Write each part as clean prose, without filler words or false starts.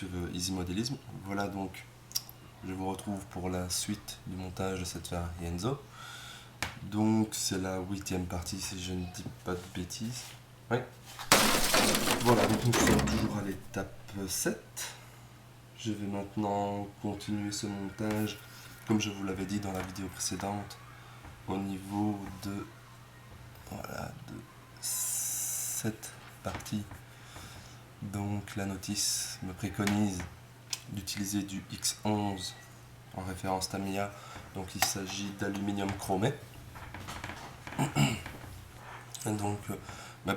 sur Easy Modélisme. Voilà, donc je vous retrouve pour la suite du montage de cette Ferrari Enzo. Donc c'est la 8e partie si je ne dis pas de bêtises. Oui. Voilà, donc nous sommes toujours à l'étape 7. Je vais maintenant continuer ce montage, comme je vous l'avais dit dans la vidéo précédente, au niveau de, voilà, de cette partie. Donc la notice me préconise d'utiliser du X11 en référence Tamiya. Donc il s'agit d'aluminium chromé. Et donc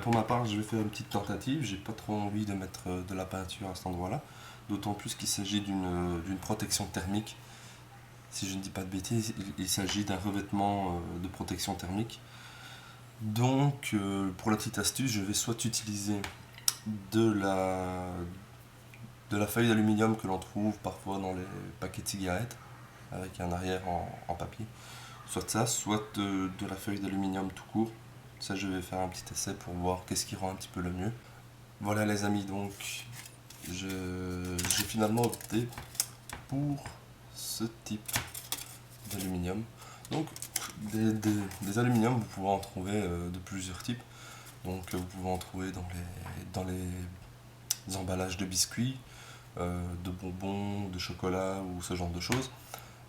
pour ma part, je vais faire une petite tentative. J'ai pas trop envie de mettre de la peinture à cet endroit-là, d'autant plus qu'il s'agit d'une protection thermique. Si je ne dis pas de bêtises, il s'agit d'un revêtement de protection thermique. Donc pour la petite astuce, je vais soit utiliser de la feuille d'aluminium que l'on trouve parfois dans les paquets de cigarettes, avec un arrière en papier, soit de la feuille d'aluminium tout court. Ça, je vais faire un petit essai pour voir qu'est-ce qui rend un petit peu le mieux. Voilà les amis, donc j'ai finalement opté pour ce type d'aluminium. Donc des aluminiums, vous pouvez en trouver de plusieurs types. Donc vous pouvez en trouver dans les emballages de biscuits, de bonbons, de chocolat ou ce genre de choses.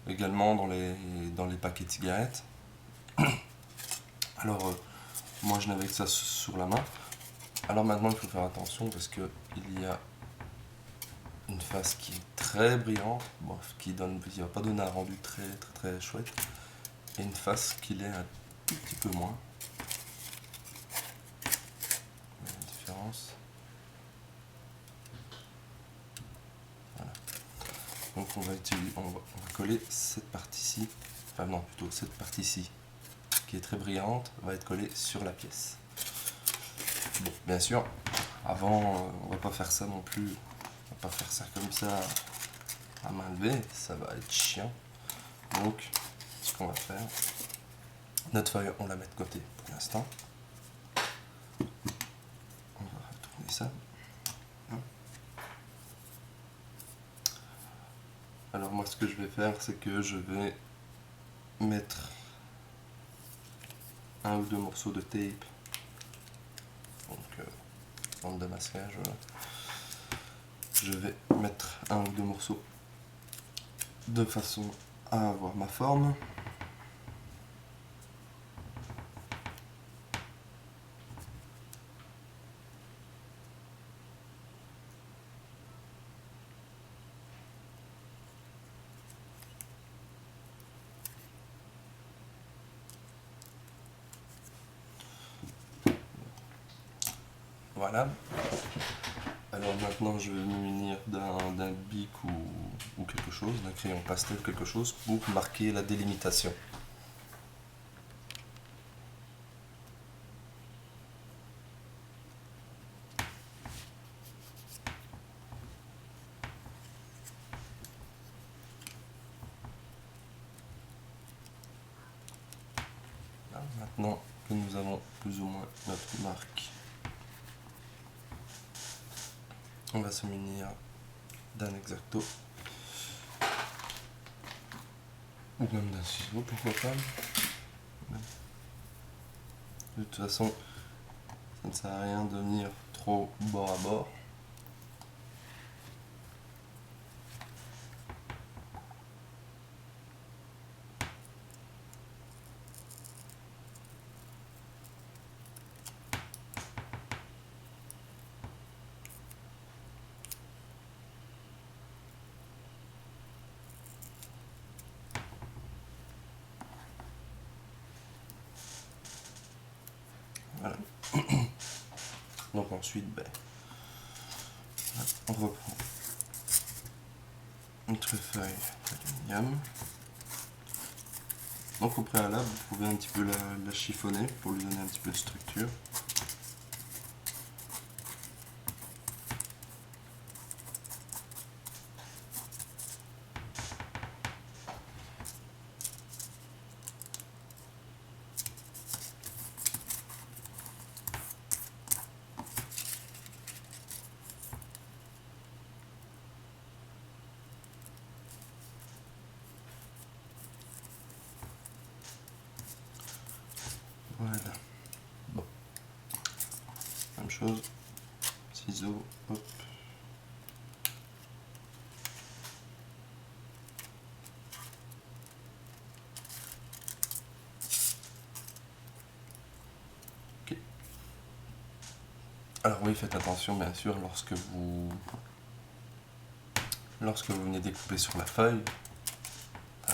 Également dans les paquets de cigarettes. Alors moi je n'avais que ça sur la main. Alors maintenant il faut faire attention parce que il y a une face qui est très brillante, qui va pas donner un rendu très très très chouette, et une face qui l'est un tout petit peu moins. La différence. Voilà. Donc on va coller cette partie-ci, enfin non plutôt cette partie-ci qui est très brillante va être collée sur la pièce. Bon, bien sûr, avant on va pas faire ça non plus, on va pas faire ça comme ça à main levée, ça va être chiant. Donc ce qu'on va faire, notre feuille on la met de côté pour l'instant. On va retourner ça. Alors moi ce que je vais faire, c'est que je vais mettre un ou deux morceaux de tape, donc bande de masquage, voilà. Je vais mettre un ou deux morceaux de façon à avoir ma forme. Voilà. Alors maintenant je vais me munir d'un bic ou quelque chose, d'un crayon pastel, quelque chose pour marquer la délimitation. Voilà. Maintenant que nous avons plus ou moins notre marque, on va se munir d'un exacto ou même d'un ciseau, pourquoi pas. De toute façon, ça ne sert à rien de venir trop bord à bord. Voilà. Donc ensuite, on reprend notre feuille d'aluminium. Donc au préalable, vous pouvez un petit peu la chiffonner pour lui donner un petit peu de structure. Voilà. Bon. Même chose. Ciseaux. Hop. Ok. Alors oui, faites attention bien sûr lorsque vous venez découper sur la feuille.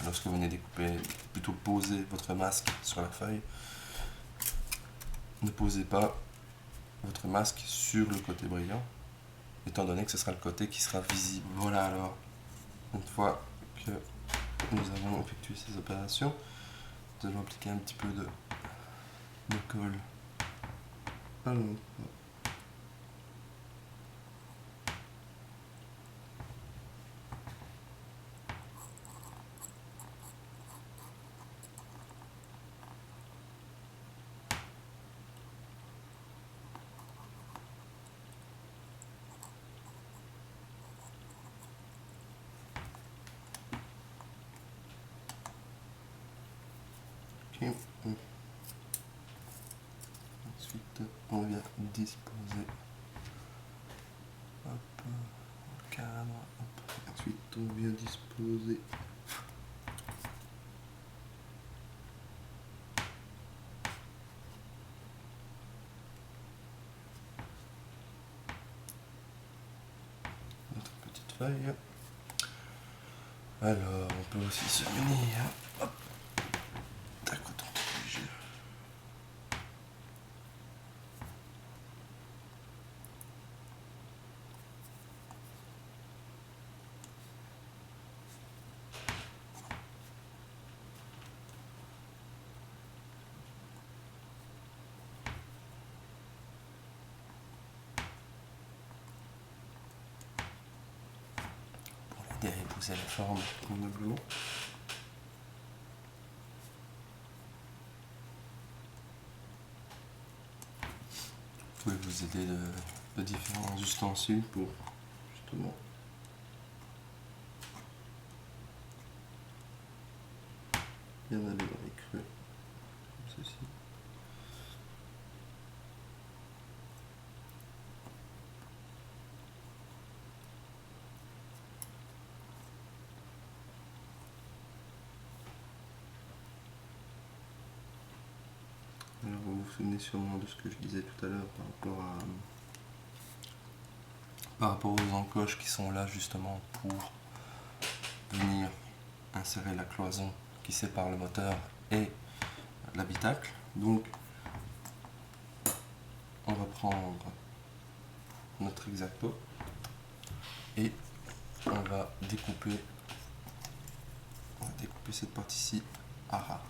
Lorsque vous venez découper, plutôt poser votre masque sur la feuille, ne posez pas votre masque sur le côté brillant, étant donné que ce sera le côté qui sera visible. Voilà, alors, une fois que nous avons effectué ces opérations, nous allons appliquer un petit peu de colle à l'endroit. Ok. Ensuite, on vient disposer hop, le cadre. Hop. Ensuite, on vient disposer notre petite feuille. Alors, on peut aussi se munir d'un coton tige. Pour l'aider à épouser la forme convenablement. Vous pouvez vous aider de différents ustensiles pour justement bien aller dans les creux, comme ceci. Alors vous vous souvenez sûrement de ce que je disais tout à l'heure par rapport aux encoches qui sont là justement pour venir insérer la cloison qui sépare le moteur et l'habitacle. Donc on va prendre notre X-Acto et on va découper cette partie-ci à ras.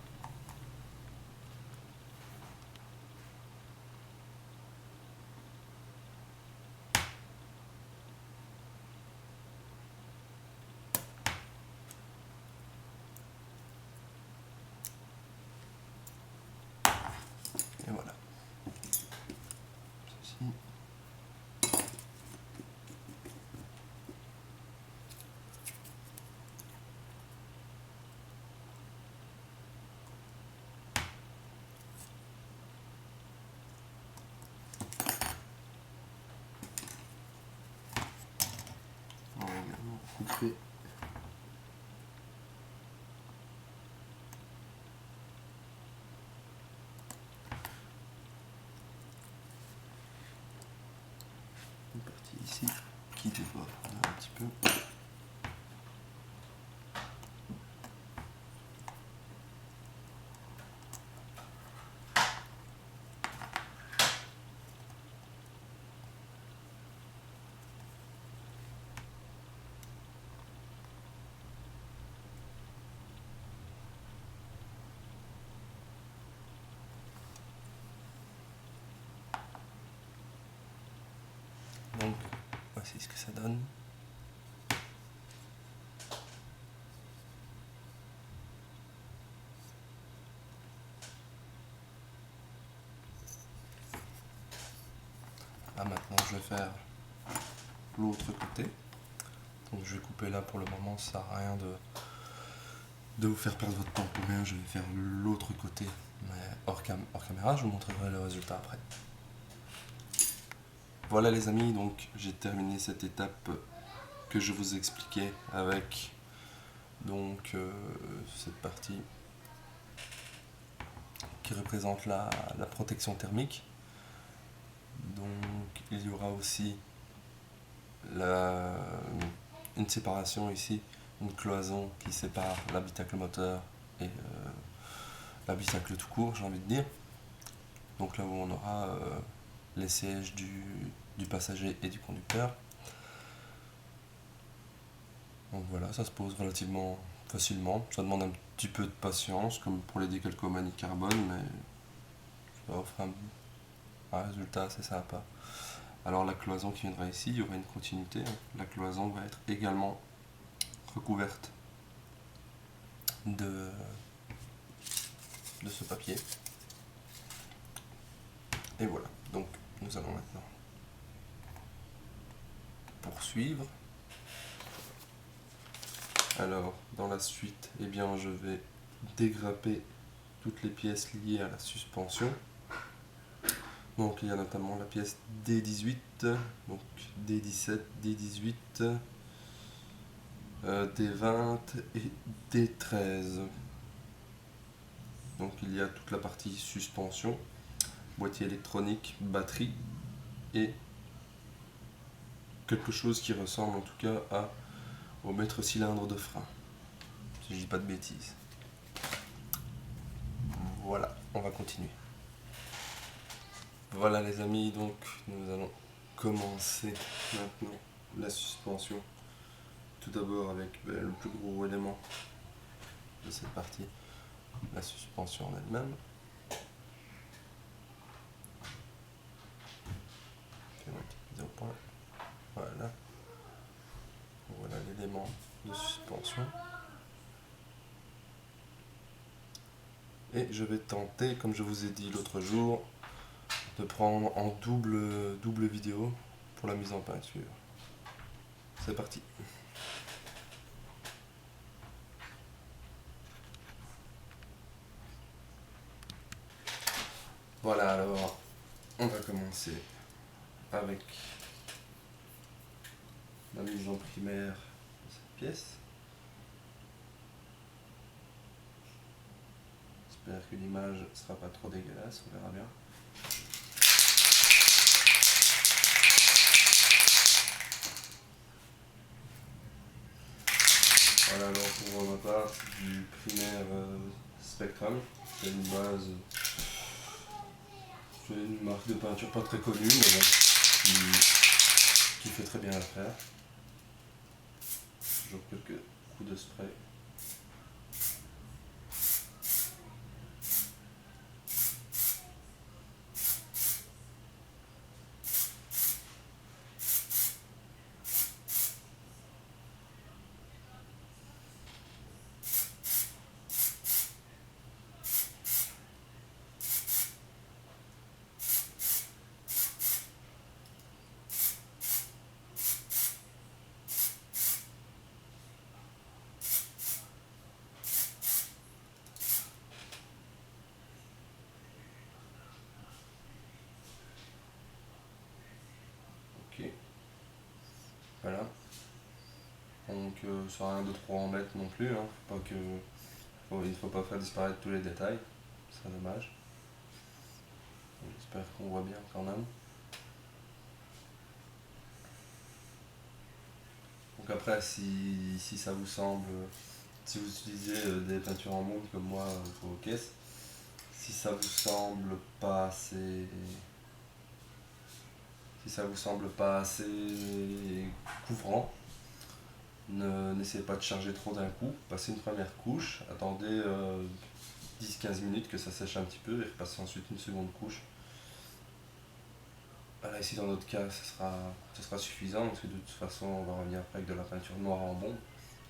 Et voilà. Ceci. On va également couper une partie ici qui déborde un petit peu. Donc voici ce que ça donne. Là maintenant je vais faire l'autre côté. Donc je vais couper là pour le moment, ça sert à rien de vous faire perdre votre temps pour rien, je vais faire l'autre côté. Mais hors caméra, je vous montrerai le résultat après. Voilà les amis, donc j'ai terminé cette étape que je vous expliquais avec donc cette partie qui représente la protection thermique. Donc il y aura aussi une séparation ici, une cloison qui sépare l'habitacle moteur et l'habitacle tout court, j'ai envie de dire. Donc là où on aura les sièges du passager et du conducteur. Donc voilà, ça se pose relativement facilement. Ça demande un petit peu de patience, comme pour les décalcomanies carbone, mais ça offre un résultat assez sympa. Alors la cloison qui viendra ici, il y aura une continuité. La cloison va être également recouverte de ce papier. Et voilà, donc nous allons maintenant poursuivre. Alors dans la suite, eh bien, je vais dégrapper toutes les pièces liées à la suspension. Donc il y a notamment la pièce D18, donc D17, D18, D20 et D13. Donc il y a toute la partie suspension, boîtier électronique, batterie et quelque chose qui ressemble en tout cas au maître cylindre de frein, si je dis pas de bêtises. Voilà, on va continuer. Voilà les amis, donc nous allons commencer maintenant la suspension. Tout d'abord avec le plus gros élément de cette partie, la suspension en elle-même. Voilà. Voilà l'élément de suspension. Et je vais tenter, comme je vous ai dit l'autre jour, de prendre en double vidéo pour la mise en peinture. C'est parti. Voilà, alors on va commencer avec la mise en primaire de cette pièce. J'espère que l'image ne sera pas trop dégueulasse, on verra bien. Voilà, alors pour ma part, c'est du primaire Spectrum. C'est une base, c'est une marque de peinture pas très connue, mais bon, qui fait très bien l'affaire. Toujours quelques coups de spray. Ok. Voilà. Donc ça n'a rien de trop en mettre non plus, hein. Il ne faut pas faire disparaître tous les détails, c'est dommage. J'espère qu'on voit bien quand même. Donc après, si ça vous semble, si vous utilisez des peintures en monde comme moi pour vos caisses, si ça vous semble pas assez, couvrant, n'essayez pas de charger trop d'un coup, passez une première couche, attendez 10-15 minutes que ça sèche un petit peu et repassez ensuite une seconde couche. Voilà, ici dans notre cas ce sera suffisant parce que de toute façon on va revenir après avec de la peinture noire en bombe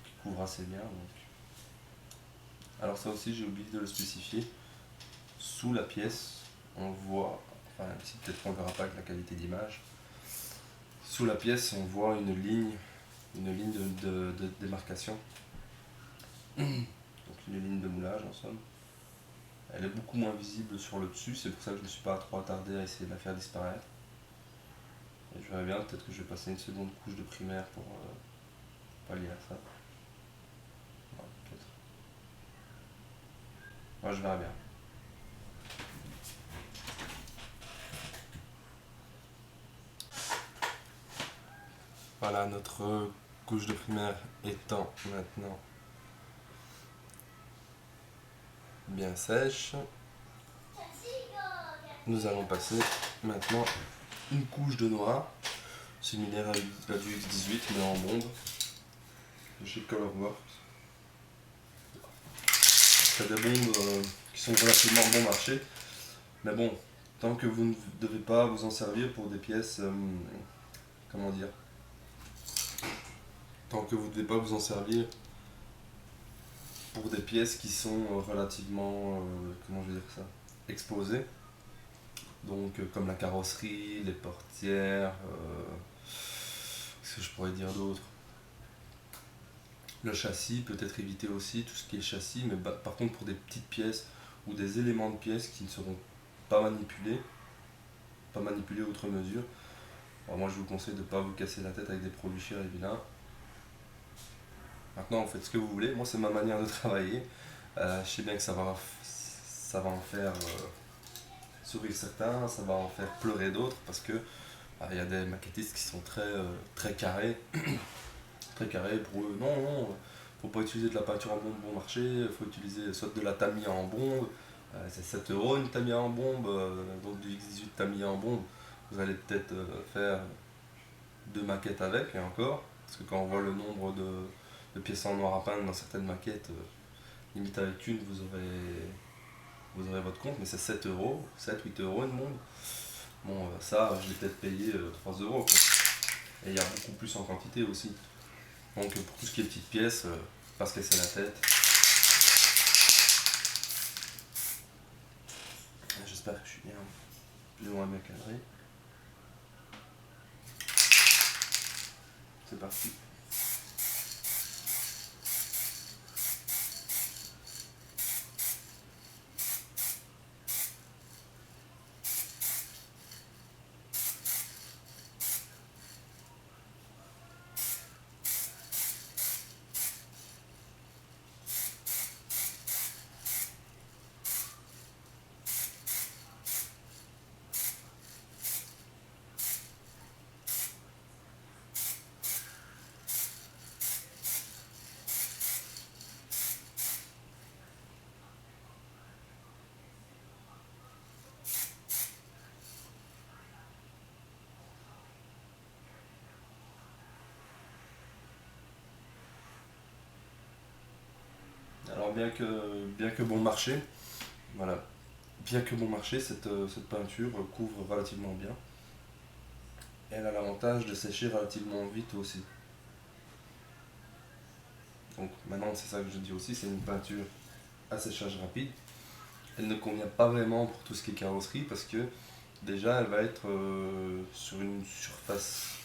qui couvre assez bien. Donc. Alors ça aussi j'ai oublié de le spécifier, sous la pièce on voit, enfin ici peut-être qu'on ne verra pas avec la qualité d'image, sous la pièce on voit une ligne de démarcation. donc une ligne de moulage en somme. Elle est beaucoup moins visible sur le dessus, c'est pour ça que je ne me suis pas trop attardé à essayer de la faire disparaître. Et je verrai bien, peut-être que je vais passer une seconde couche de primaire pour pallier à ça. Ouais, peut-être. Ouais, je verrai bien. Voilà, notre couche de primaire étant maintenant bien sèche, nous allons passer maintenant une couche de noir, similaire à du X18 mais en bombe, de chez Colorworks. C'est des bombes qui sont relativement bon marché, mais bon, tant que vous ne devez pas vous en servir pour des pièces, comment dire, tant que vous ne devez pas vous en servir pour des pièces qui sont relativement, comment je vais dire ça, exposées. Donc comme la carrosserie, les portières, qu'est-ce que je pourrais dire d'autre? Le châssis, peut-être éviter aussi tout ce qui est châssis, mais par contre pour des petites pièces ou des éléments de pièces qui ne seront pas manipulés outre mesure, alors moi je vous conseille de ne pas vous casser la tête avec des produits chers et vilains. Maintenant vous faites ce que vous voulez, moi c'est ma manière de travailler. Je sais bien que ça va en faire sourire certains, ça va en faire pleurer d'autres, parce que il y a des maquettistes qui sont très carrés. Très carrés pour eux. Non, non, faut pas utiliser de la peinture en bombe bon marché, faut utiliser soit de la Tamiya en bombe, c'est 7 € une Tamiya en bombe, donc du X18 Tamiya en bombe. Vous allez peut-être faire 2 maquettes avec, et encore, parce que quand on voit le nombre de pièces en noir à peindre dans certaines maquettes, limite avec une, vous aurez votre compte, mais c'est 7 €, 7-8 € une bombe. Bon, ça, je l'ai peut-être payé 3 € quoi. Et il y a beaucoup plus en quantité aussi. Donc pour tout ce qui est petites pièces, pas se casser la tête. J'espère que je suis bien plus ou moins bien cadré. C'est parti. Alors bien que bon marché, voilà, bien que bon marché, cette peinture couvre relativement bien. Elle a l'avantage de sécher relativement vite aussi. Donc maintenant c'est ça que je dis aussi, c'est une peinture à séchage rapide. Elle ne convient pas vraiment pour tout ce qui est carrosserie parce que déjà elle va être sur une surface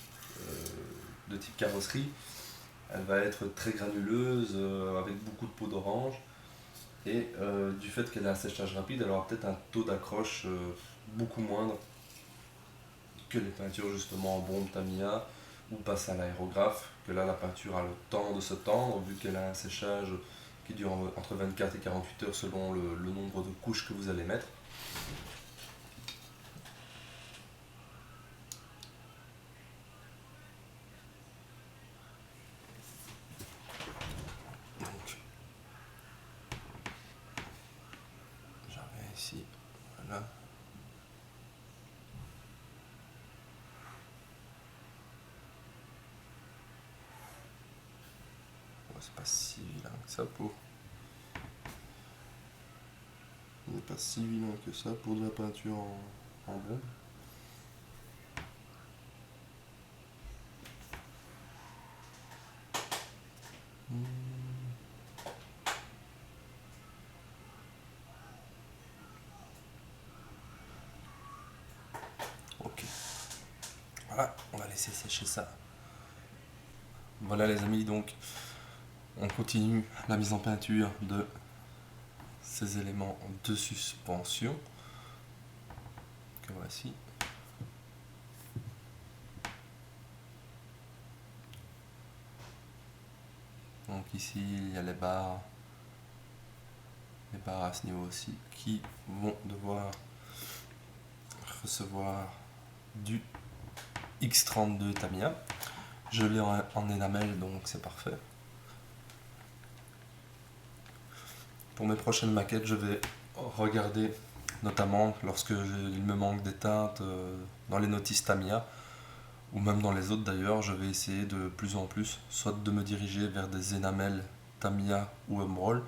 de type carrosserie. Elle va être très granuleuse, avec beaucoup de peau d'orange. Et du fait qu'elle a un séchage rapide, elle aura peut-être un taux d'accroche beaucoup moindre que les peintures justement en bombe Tamiya ou passe à l'aérographe, que là la peinture a le temps de se tendre vu qu'elle a un séchage qui dure entre 24 et 48 heures selon le nombre de couches que vous allez mettre. Donc, j'arrive ici, voilà. Bon, c'est pas si vilain que ça pour. Il n'est pas si vilain que ça pour de la peinture en bombe. Ok. Voilà, on va laisser sécher ça. Voilà les amis, donc on continue la mise en peinture de ces éléments de suspension que voici. Donc ici il y a les barres à ce niveau aussi qui vont devoir recevoir du X32 Tamiya. Je l'ai en enamel, donc c'est parfait. Pour mes prochaines maquettes, je vais regarder, notamment lorsque il me manque des teintes dans les notices Tamiya, ou même dans les autres d'ailleurs, je vais essayer de plus en plus, soit de me diriger vers des énamels Tamiya ou Emerald,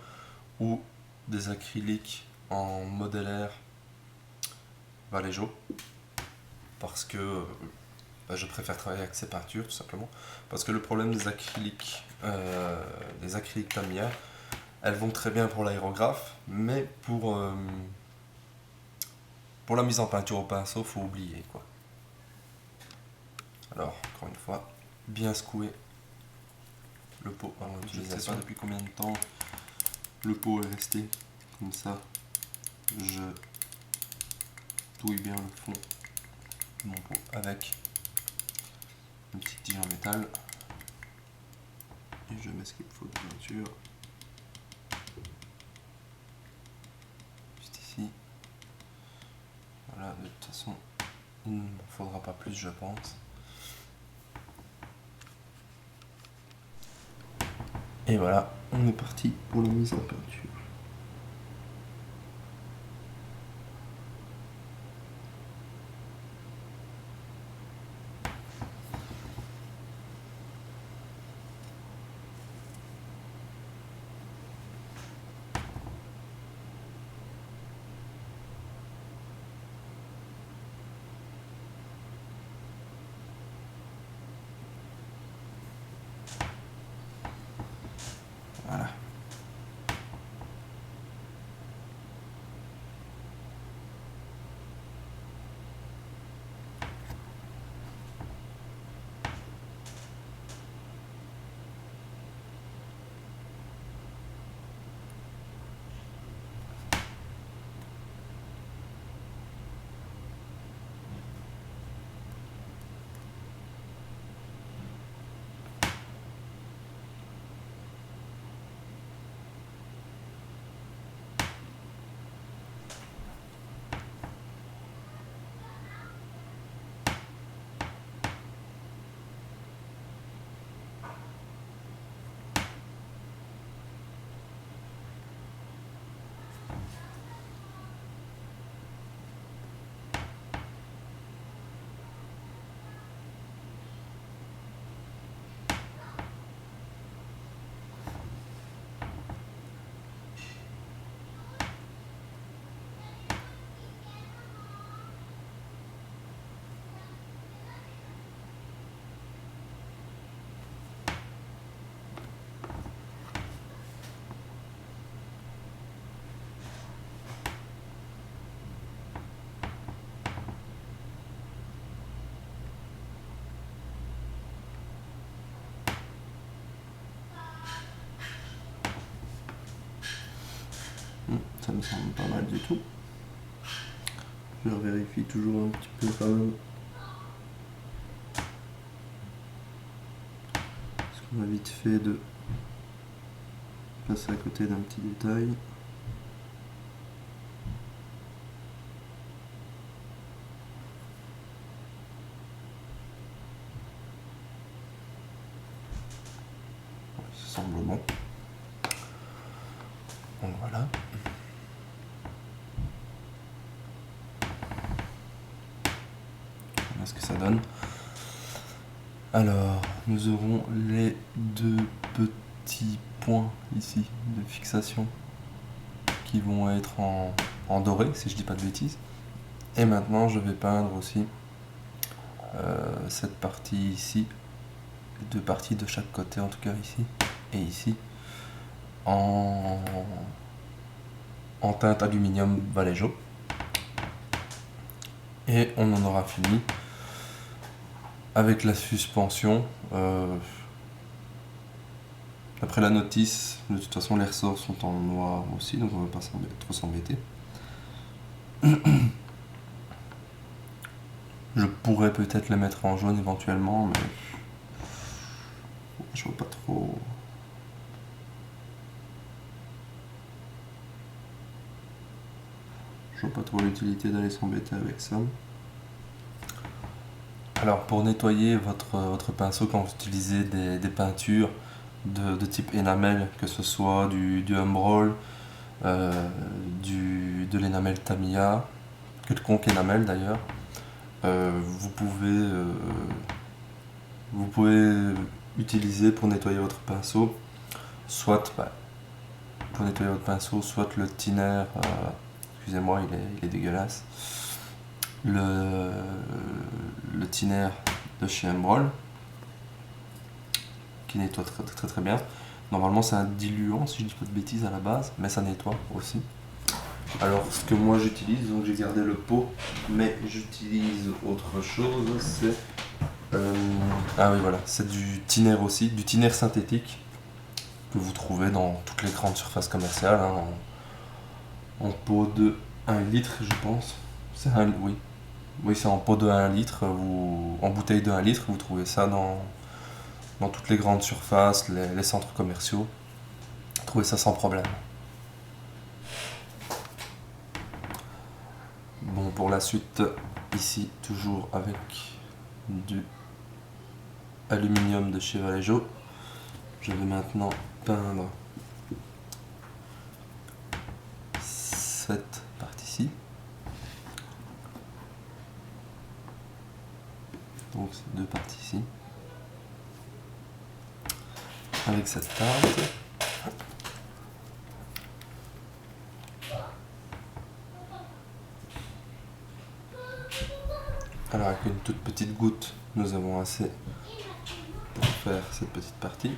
ou des acryliques en modellaire Vallejo, parce que je préfère travailler avec ces peintures tout simplement, parce que le problème des acryliques Tamiya, elles vont très bien pour l'aérographe, mais pour la mise en peinture au pinceau, faut oublier quoi. Alors, encore une fois, bien secouer le pot avant l'utilisation. Je ne sais pas depuis combien de temps le pot est resté comme ça. Je touille bien le fond de mon pot avec une petite tige en métal et je mets ce qu'il faut de peinture juste ici. Voilà, de toute façon il ne m'en faudra pas plus, je pense. Et voilà, on est parti pour la mise en peinture. Voilà. Ça me semble pas mal du tout. Je vérifie toujours un petit peu quand même. Parce qu'on a vite fait de passer à côté d'un petit détail. Ça semble bon. Donc voilà. Voilà ce que ça donne. Alors, nous aurons les deux petits points ici de fixation qui vont être en doré, si je dis pas de bêtises. Et maintenant, je vais peindre aussi cette partie ici, les deux parties de chaque côté, en tout cas ici et ici, en teinte aluminium Vallejo. Et on en aura fini avec la suspension. Après la notice, de toute façon les ressorts sont en noir aussi, donc on va pas trop s'embêter. Je pourrais peut-être les mettre en jaune éventuellement, mais je vois pas trop. Je vois pas trop l'utilité d'aller s'embêter avec ça. Alors pour nettoyer votre pinceau quand vous utilisez des peintures de type enamel, que ce soit du Umbral, de l'enamel Tamiya, quelconque enamel d'ailleurs, vous pouvez utiliser pour nettoyer votre pinceau, soit le thinner, excusez-moi il est dégueulasse, le thinner de chez Umbral, qui nettoie très très très bien. Normalement c'est un diluant si je dis pas de bêtises à la base, mais ça nettoie aussi. Alors ce que moi j'utilise, donc j'ai gardé le pot, mais j'utilise autre chose, c'est ah oui voilà, c'est du thinner aussi, du thinner synthétique que vous trouvez dans toutes les grandes surfaces commerciales, hein, en pot de 1 litre je pense. Oui c'est en pot de 1 litre, en bouteille de 1 litre, vous trouvez ça dans toutes les grandes surfaces, les centres commerciaux. Vous trouvez ça sans problème. Bon, pour la suite, ici, toujours avec du aluminium de chez Vallejo, je vais maintenant peindre cette partie-ci. Donc, ces deux parties-ci. Avec cette teinte. Alors avec une toute petite goutte, nous avons assez pour faire cette petite partie.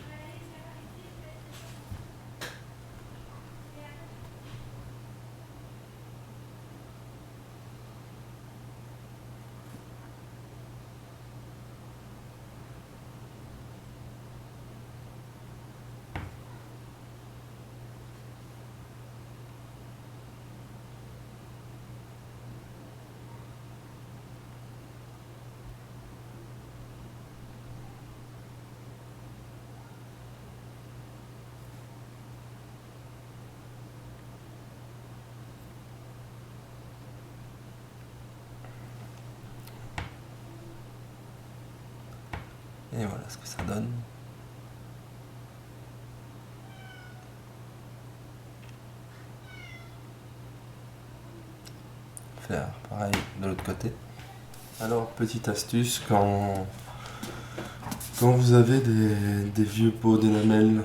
Et voilà ce que ça donne. Faire pareil de l'autre côté. Alors, petite astuce, quand vous avez des vieux pots d'énamel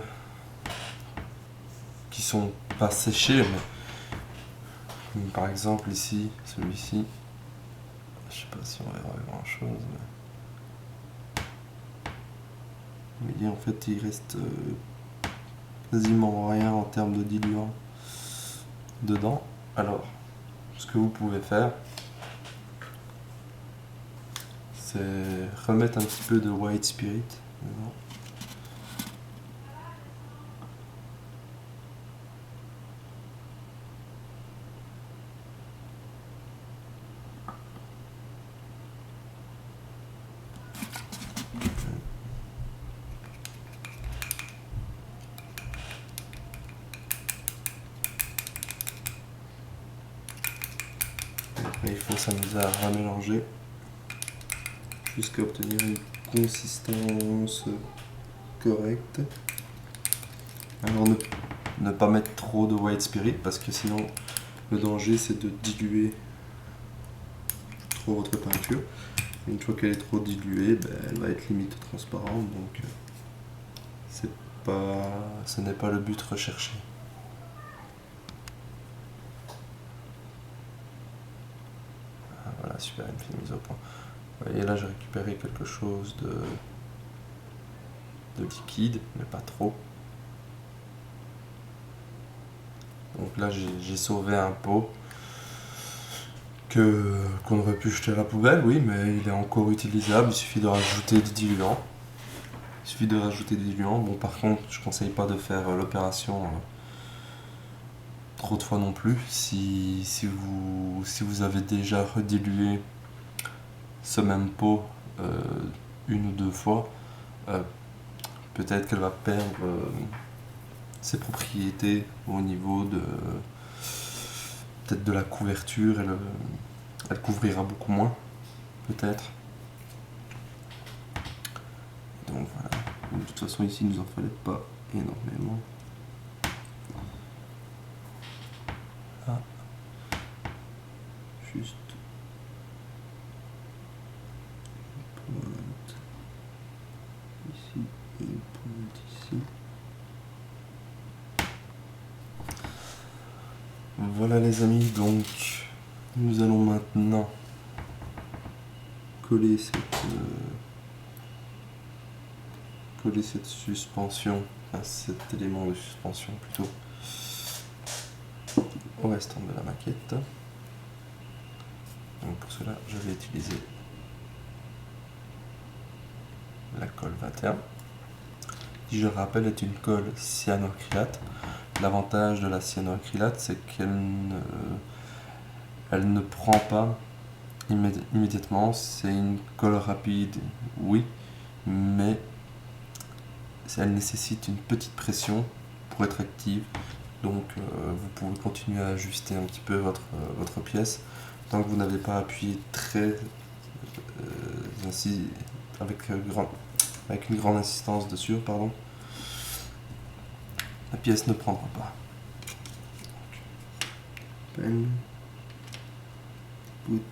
qui sont pas séchés, mais par exemple ici, celui-ci, je sais pas si on verra grand chose, mais vous voyez, en fait il reste quasiment rien en termes de diluant dedans. Alors ce que vous pouvez faire, c'est remettre un petit peu de white spirit dedans. Après, il faut s'amuser à remélanger jusqu'à obtenir une consistance correcte. Alors ne pas mettre trop de white spirit parce que sinon le danger c'est de diluer trop votre peinture. Une fois qu'elle est trop diluée, elle va être limite transparente, donc ce n'est pas le but recherché. Voilà, super, une fine mise au point. Vous voyez, là j'ai récupéré quelque chose de liquide, mais pas trop. Donc là j'ai sauvé un pot qu'on aurait pu jeter à la poubelle, oui, mais il est encore utilisable, il suffit de rajouter du diluant. Il suffit de rajouter des diluants. Bon, par contre, je conseille pas de faire l'opération trop de fois non plus. Si vous avez déjà redilué ce même pot une ou deux fois, peut-être qu'elle va perdre ses propriétés au niveau de peut-être de la couverture. Elle couvrira beaucoup moins, peut-être. Donc voilà. De toute façon, ici, il nous en fallait pas énormément. Là. Juste une pointe ici et une pointe ici. Voilà les amis, donc nous allons maintenant coller cette suspension, enfin cet élément de suspension plutôt, au restant de la maquette. Donc pour cela, je vais utiliser la colle 21, qui je rappelle est une colle cyanoacrylate. L'avantage de la cyanoacrylate, c'est qu'elle ne prend pas immédiatement. C'est une colle rapide, oui, mais elle nécessite une petite pression pour être active. Donc vous pouvez continuer à ajuster un petit peu votre pièce tant que vous n'avez pas appuyé très avec une grande insistance dessus, pardon. La pièce ne prendra pas. Peine, bout.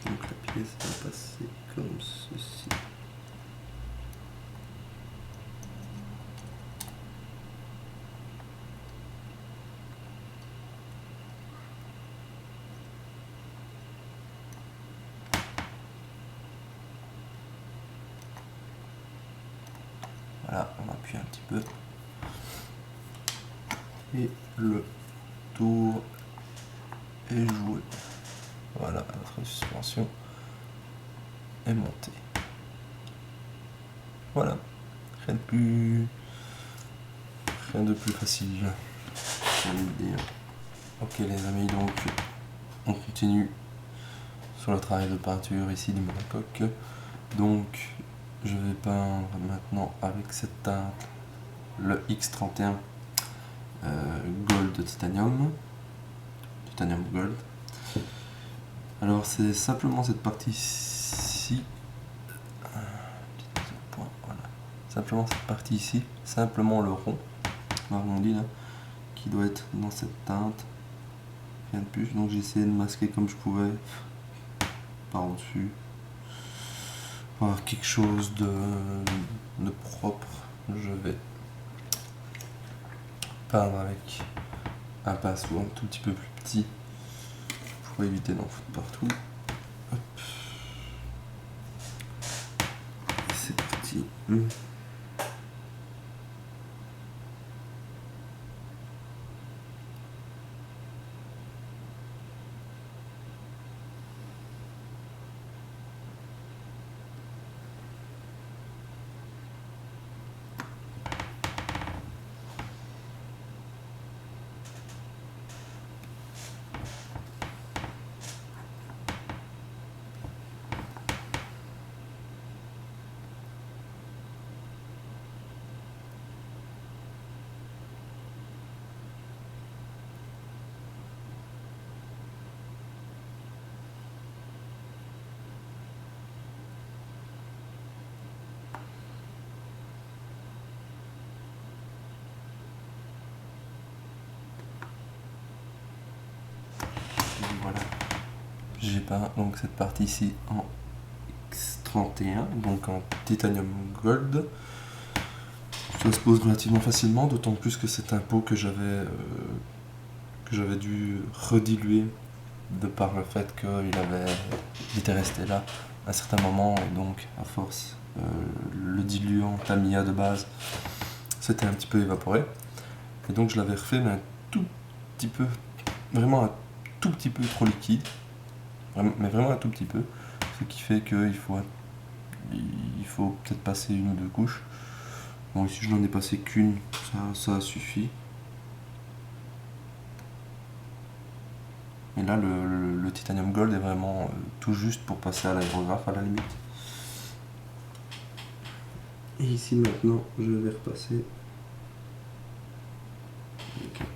Donc la pièce va passer comme ceci. Voilà, on appuie un petit peu. Et le tour est joué. Voilà, notre suspension est montée. Voilà, rien de plus facile, j'ai envie de dire. Ok les amis, donc on continue sur le travail de peinture ici du monocoque. Donc je vais peindre maintenant avec cette teinte le X31 Gold Titanium Gold. Alors c'est simplement cette partie-ci, voilà. Simplement cette partie ici, simplement le rond, l'arrondi là, qui doit être dans cette teinte, rien de plus. Donc j'ai essayé de masquer comme je pouvais par au-dessus, pour avoir quelque chose de propre. Je vais peindre avec un pinceau un tout petit peu plus petit pour éviter d'en foutre partout. Hop. C'est parti. j'ai peint donc cette partie ici en X31, donc en titanium gold. Ça se pose relativement facilement, d'autant plus que c'est un pot que j'avais dû rediluer de par le fait qu'il était resté là à un certain moment, et donc à force le diluant Tamiya de base s'était un petit peu évaporé, et donc je l'avais refait mais un tout petit peu, vraiment un tout petit peu trop liquide, mais vraiment un tout petit peu, ce qui fait qu'il faut peut-être passer une ou deux couches. Bon, ici je n'en ai passé qu'une, ça suffit. Et là, le titanium gold est vraiment tout juste pour passer à l'aérographe à la limite. Et ici maintenant, je vais repasser avec un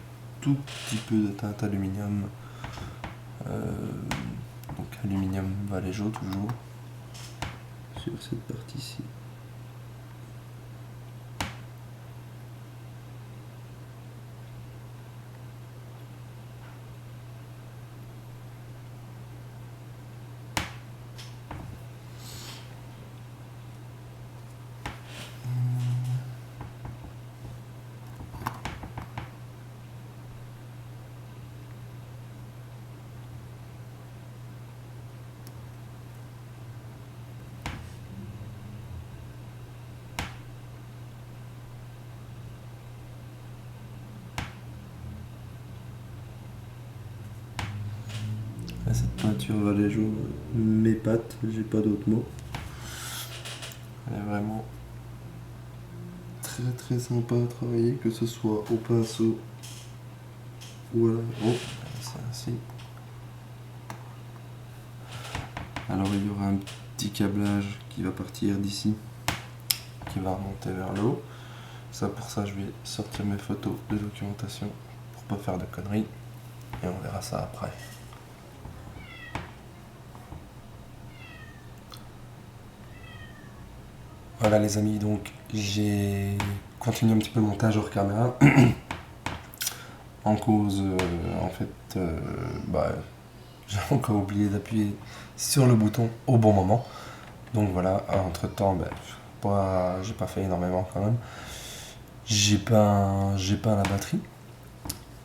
tout petit peu de teinte aluminium. Donc aluminium Vallejo toujours. Sur cette partie-ci. Cette peinture Vallejo m'épate, j'ai pas d'autres mots. Elle est vraiment très très sympa à travailler, que ce soit au pinceau ou à la... Oh, c'est ainsi. Alors il y aura un petit câblage qui va partir d'ici, qui va remonter vers le haut. Pour ça je vais sortir mes photos de documentation pour pas faire de conneries, et on verra ça après. Voilà les amis, donc j'ai continué un petit peu le montage hors caméra en cause en fait j'ai encore oublié d'appuyer sur le bouton au bon moment. Donc voilà, entre temps j'ai pas fait énormément quand même. J'ai peint la batterie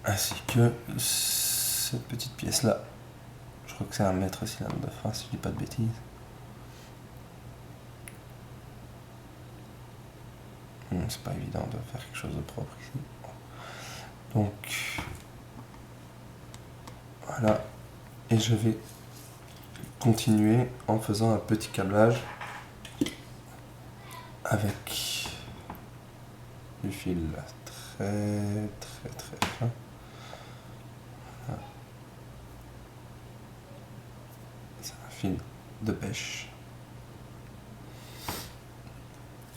ainsi que cette petite pièce là. Je crois que c'est un mètre cylindre de frein si je dis pas de bêtises. C'est pas évident de faire quelque chose de propre ici. Donc voilà, et je vais continuer en faisant un petit câblage avec du fil très très très fin. Voilà. C'est un fil de pêche.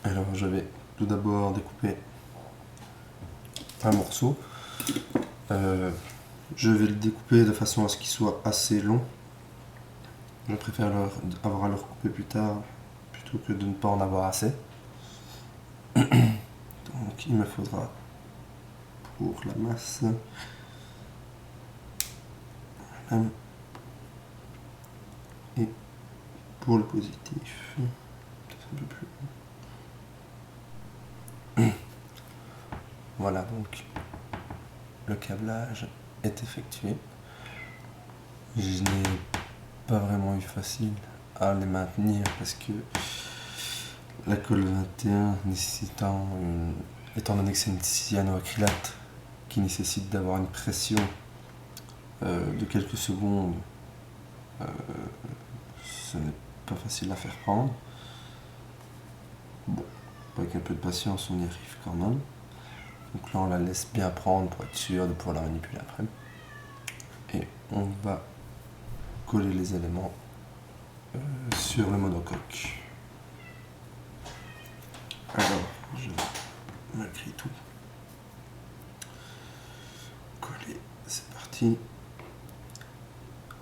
Alors je vais tout d'abord découper un morceau. Je vais le découper de façon à ce qu'il soit assez long. Je préfère avoir à le recouper plus tard plutôt que de ne pas en avoir assez. Donc il me faudra pour la masse et pour le positif peut-être un peu plus. Voilà, donc le câblage est effectué. Je n'ai pas vraiment eu facile à les maintenir parce que la colle 21 nécessitant étant donné que c'est une cyanoacrylate qui nécessite d'avoir une pression de quelques secondes, ce n'est pas facile à faire prendre. Bon, avec un peu de patience on y arrive quand même. Donc là on la laisse bien prendre pour être sûr de pouvoir la manipuler après. Et on va coller les éléments sur le monocoque. Alors, je m'écris tout. Coller, c'est parti.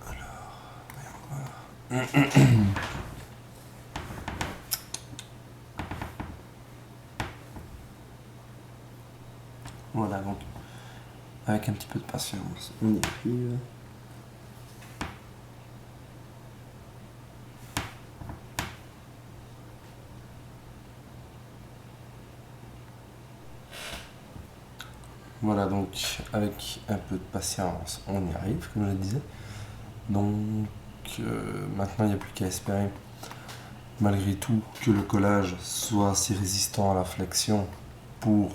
Alors, voyons voir. Voilà, donc avec un petit peu de patience, on y arrive. Voilà, donc avec un peu de patience, on y arrive, comme je le disais. Donc maintenant, il n'y a plus qu'à espérer, malgré tout, que le collage soit assez résistant à la flexion pour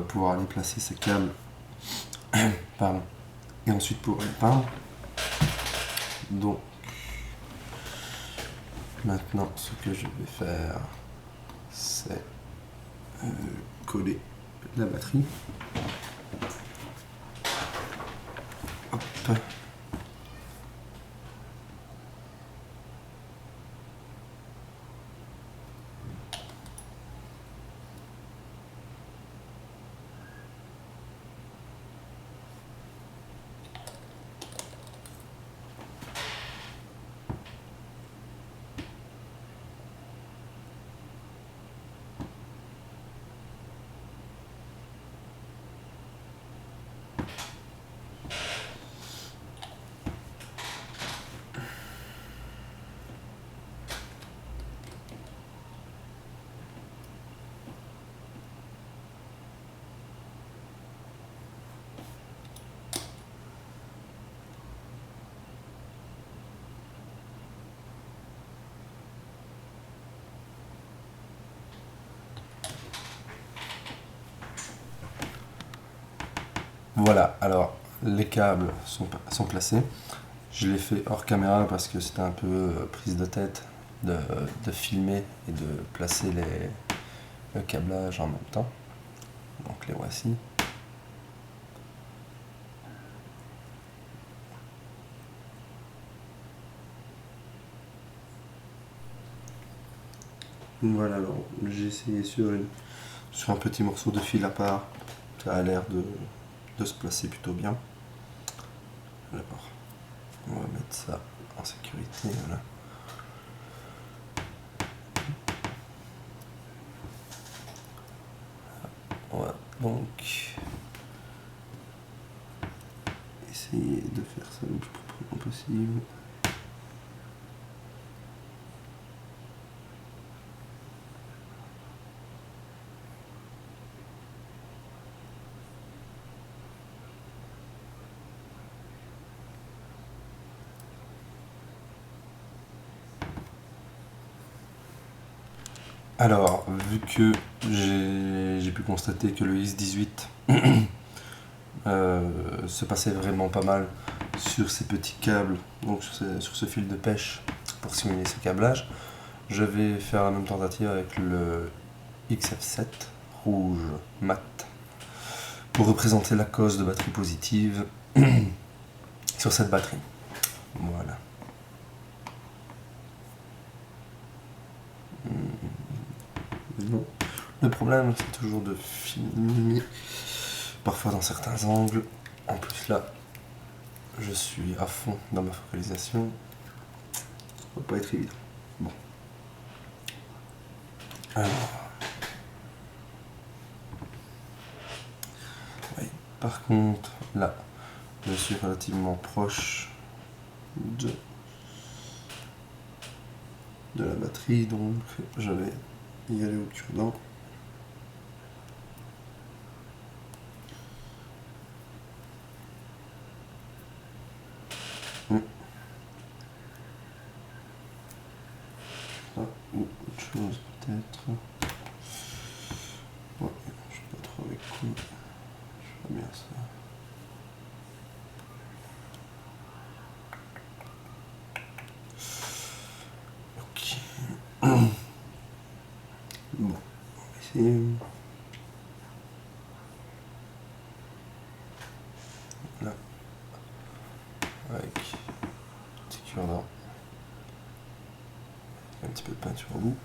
pouvoir aller placer ces câbles. Pardon. Et ensuite pour les peindre. Donc maintenant, ce que je vais faire, c'est coller la batterie. Hop. Voilà, alors les câbles sont placés. Je l'ai fait hors caméra parce que c'était un peu prise de tête de filmer et de placer le câblage en même temps. Donc les voici. Voilà, alors j'ai essayé sur un petit morceau de fil à part. Ça a l'air de se placer plutôt bien. Alors, on va mettre ça en sécurité. Voilà. On va donc essayer de faire ça le plus proprement possible. Alors, vu que j'ai pu constater que le X18 se passait vraiment pas mal sur ces petits câbles, donc sur ce fil de pêche pour simuler ce câblage, je vais faire la même tentative avec le XF7 rouge mat pour représenter la cause de batterie positive sur cette batterie. Voilà. Non. Le problème, c'est toujours de filmer, parfois dans certains angles. En plus là, je suis à fond dans ma focalisation. Ça va pas être évident. Bon. Alors. Oui. Par contre, là, je suis relativement proche de la batterie, donc je vais y aller au cure-dent. Ou autre chose peut-être. Ouais, je sais pas trop avec quoi. Je vois bien ça. Ok. Bon, on va essayer. Là. Avec petit cure-dent. Un petit peu de peinture au bout.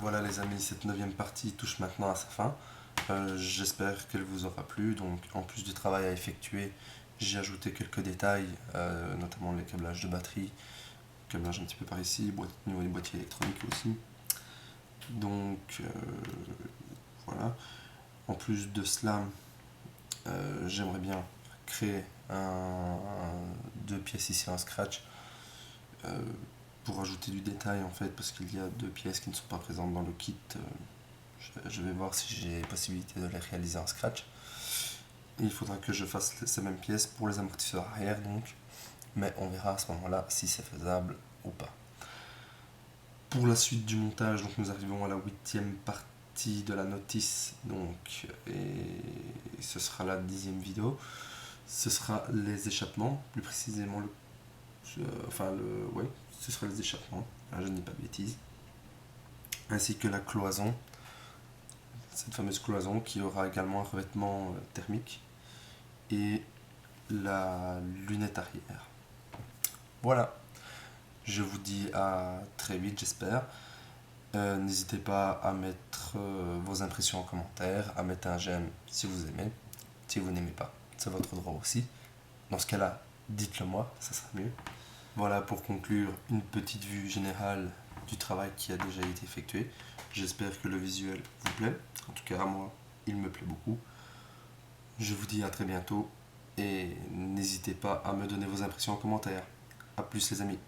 voilà les amis, cette 9e partie touche maintenant à sa fin. J'espère qu'elle vous aura plu. Donc en plus du travail à effectuer, j'ai ajouté quelques détails, notamment les câblages de batterie, câblage un petit peu par ici, au niveau des boîtiers électroniques aussi. Donc voilà. En plus de cela, j'aimerais bien créer deux pièces ici en scratch pour ajouter du détail en fait, parce qu'il y a deux pièces qui ne sont pas présentes dans le kit. Je vais voir si j'ai possibilité de les réaliser en scratch. Il faudra que je fasse ces mêmes pièces pour les amortisseurs arrière donc, mais on verra à ce moment-là si c'est faisable ou pas. Pour la suite du montage, donc nous arrivons à la 8e partie de la notice, donc, et ce sera la 10e vidéo. Ce sera les échappements, plus précisément ouais, ce sera les échappements, là, je ne dis pas de bêtises, ainsi que la cloison, cette fameuse cloison qui aura également un revêtement thermique et la lunette arrière. Voilà, je vous dis à très vite j'espère. N'hésitez pas à mettre vos impressions en commentaire, à mettre un j'aime si vous aimez. Si vous n'aimez pas, c'est votre droit aussi. Dans ce cas-là, dites-le moi, ça sera mieux. Voilà pour conclure une petite vue générale du travail qui a déjà été effectué. J'espère que le visuel vous plaît. En tout cas, à moi, il me plaît beaucoup. Je vous dis à très bientôt et n'hésitez pas à me donner vos impressions en commentaire. A plus les amis.